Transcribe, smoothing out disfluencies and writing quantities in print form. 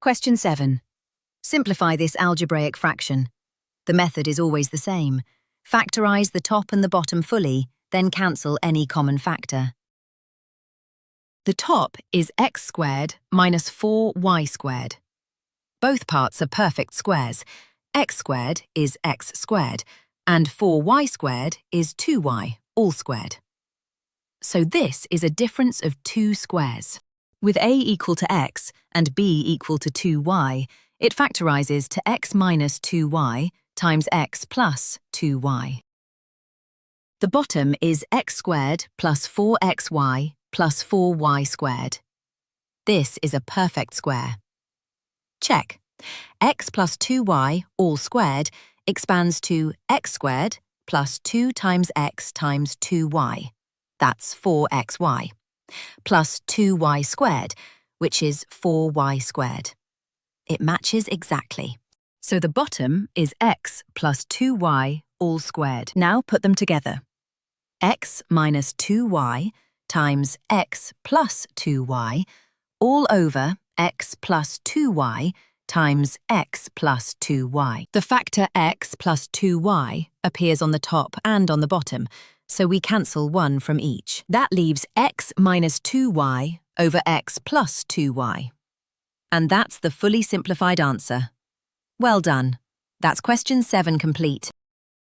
Question 7. Simplify this algebraic fraction. The method is always the same. Factorize the top and the bottom fully, then cancel any common factor. The top is x squared minus 4y squared. Both parts are perfect squares. X squared is x squared, and 4y squared is 2y, all squared. So this is a difference of 2 squares. With a equal to x and b equal to 2y, it factorizes to x minus 2y times x plus 2y. The bottom is x squared plus 4xy plus 4y squared. This is a perfect square. Check. X plus 2y, all squared, expands to x squared plus 2 times x times 2y. That's 4xy. Plus 2y squared, which is 4y squared. It matches exactly. So the bottom is x plus 2y all squared. Now put them together. X minus 2y times x plus 2y all over x plus 2y times x plus 2y. The factor x plus 2y appears on the top and on the bottom, so we cancel one from each. That leaves x minus 2y over x plus 2y. And that's the fully simplified answer. Well done. That's question 7 complete.